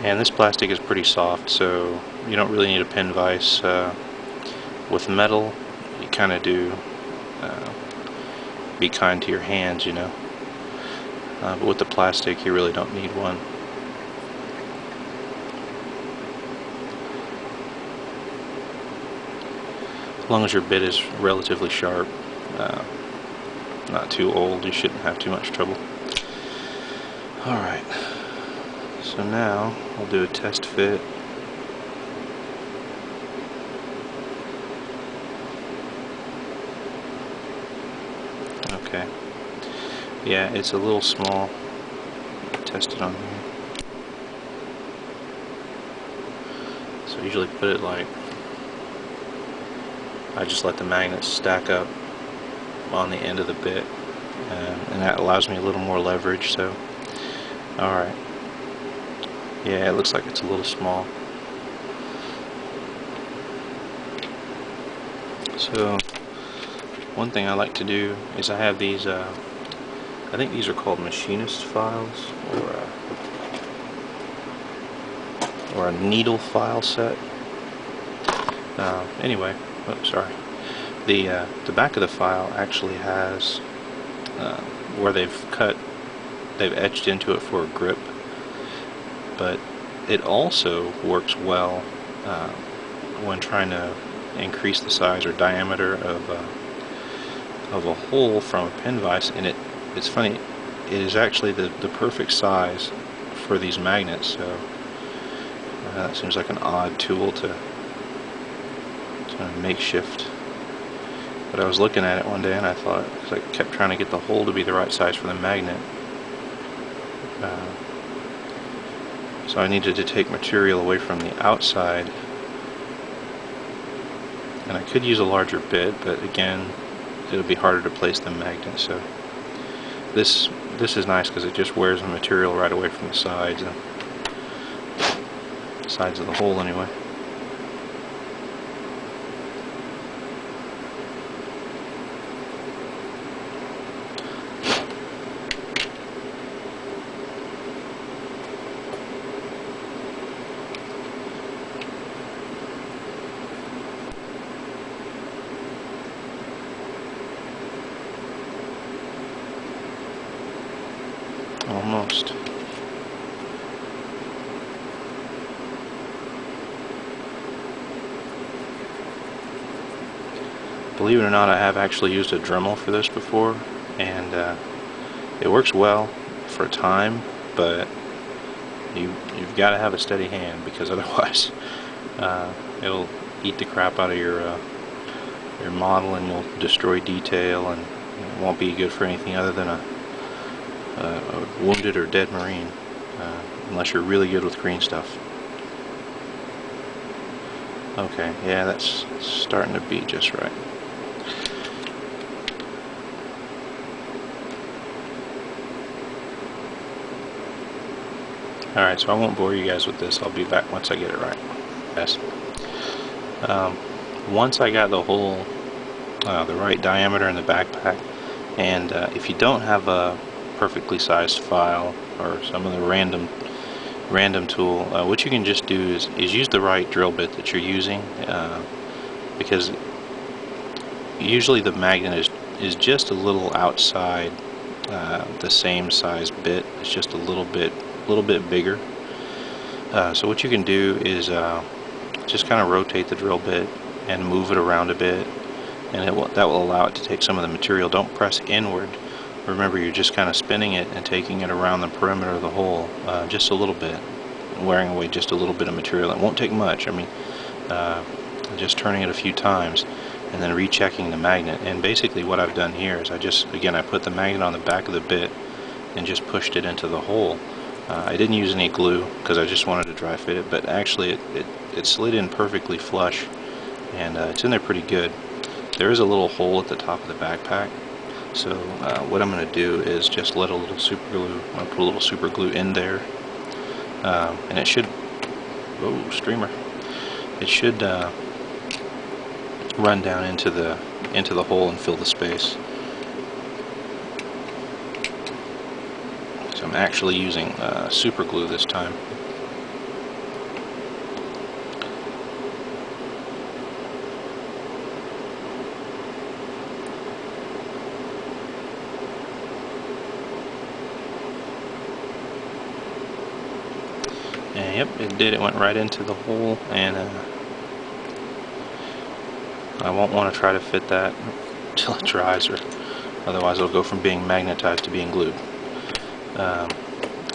And this plastic is pretty soft, so you don't really need a pin vise. With metal, you kind of do be kind to your hands, you know. But with the plastic, you really don't need one. As long as your bit is relatively sharp, not too old, you shouldn't have too much trouble. Alright, so now we'll do a test fit. Okay, yeah, it's a little small. Test it on here. So I usually put it like, I just let the magnets stack up on the end of the bit, and that allows me a little more leverage. So, alright, yeah, it looks like it's a little small. So one thing I like to do is I have these, I think these are called machinist files, or a needle file set. Anyway, oops, sorry. The back of the file actually has where they've etched into it for a grip, but it also works well when trying to increase the size or diameter of a hole from a pin vise. And it's funny, it is actually the perfect size for these magnets. So that seems like an odd tool to makeshift. But I was looking at it one day and I thought, because I kept trying to get the hole to be the right size for the magnet, so I needed to take material away from the outside, and I could use a larger bit, but again, it'll be harder to place the magnet. So this is nice because it just wears the material right away from the sides of the hole anyway. Almost. Believe it or not, I have actually used a Dremel for this before, and it works well for a time, but you've got to have a steady hand, because otherwise it'll eat the crap out of your model, and you'll destroy detail, and it won't be good for anything other than a wounded or dead marine, unless you're really good with green stuff. Okay, yeah, that's starting to be just right. Alright, so I won't bore you guys with this. I'll be back once I get it right. Yes. Once I got the hole, the right diameter in the backpack, and if you don't have a perfectly sized file or some of the random tool, what you can just do is use the right drill bit that you're using, because usually the magnet is just a little outside the same size bit. It's just a little bit bigger. So what you can do is just kind of rotate the drill bit and move it around a bit, and that will allow it to take some of the material. Don't press inward. Remember, you're just kind of spinning it and taking it around the perimeter of the hole, just a little bit, wearing away just a little bit of material. It won't take much. I mean, just turning it a few times and then rechecking the magnet. And basically what I've done here is I put the magnet on the back of the bit and just pushed it into the hole. I didn't use any glue because I just wanted to dry fit it, but actually it slid in perfectly flush, and it's in there pretty good. There is a little hole at the top of the backpack, so what I'm going to do is just let a little super glue, I'm going to put a little super glue in there, and it should, oh, streamer, it should run down into the hole and fill the space. So I'm actually using super glue this time. And yep, it did. It went right into the hole, and I won't want to try to fit that until it dries, or otherwise it'll go from being magnetized to being glued.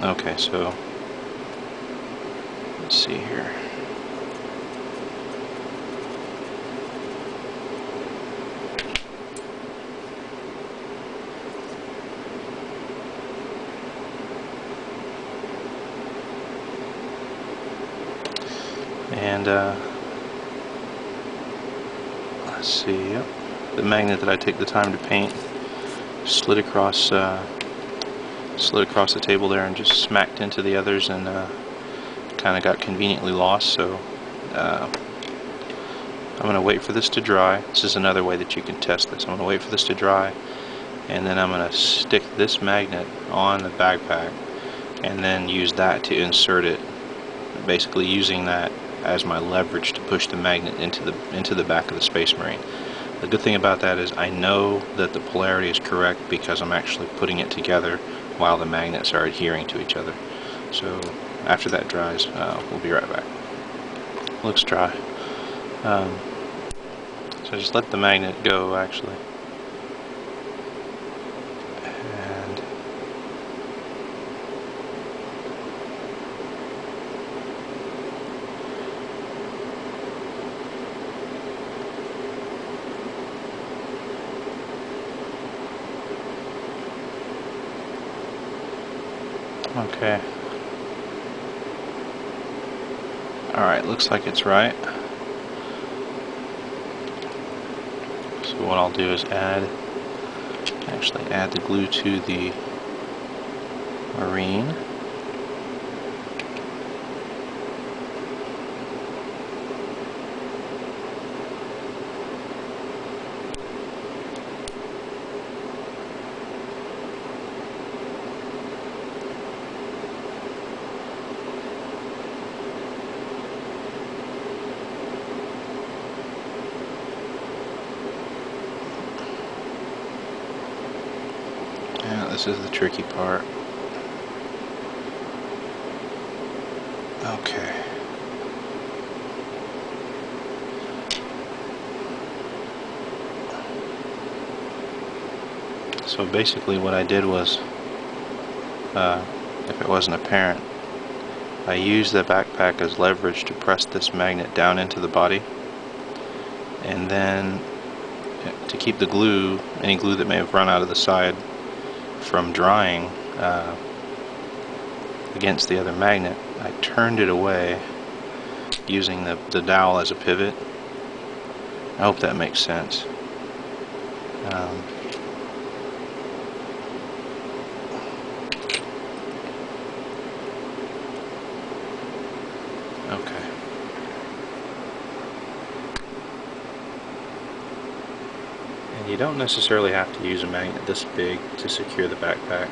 Okay, so let's see here. And let's see, yep, the magnet that I take the time to paint slid across the table there and just smacked into the others, and kind of got conveniently lost. So I'm going to wait for this to dry. This is another way that you can test this. I'm going to wait for this to dry, and then I'm going to stick this magnet on the backpack and then use that to insert it, basically using that as my leverage to push the magnet into the back of the Space Marine. The good thing about that is I know that the polarity is correct because I'm actually putting it together while the magnets are adhering to each other. So after that dries, we'll be right back. Looks dry. So just let the magnet go, actually. And okay. Alright, looks like it's right. So what I'll do is actually add the glue to the Marine. Yeah, this is the tricky part. Okay. So basically what I did was, if it wasn't apparent, I used the backpack as leverage to press this magnet down into the body, and then to keep the glue, any glue that may have run out of the side, from drying against the other magnet, I turned it away using the dowel as a pivot. I hope that makes sense. Okay. And you don't necessarily have to use a magnet this big to secure the backpack.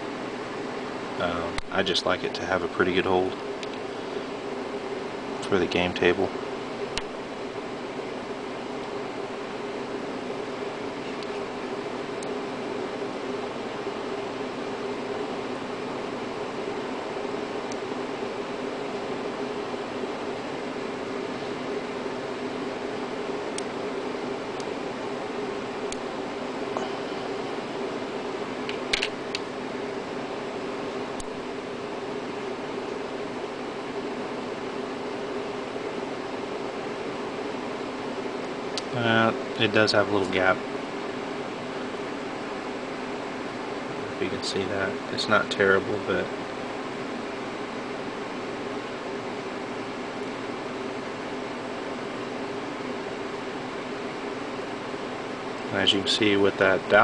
I just like it to have a pretty good hold for the game table. It does have a little gap. If you can see that. It's not terrible, but as you can see with that dowel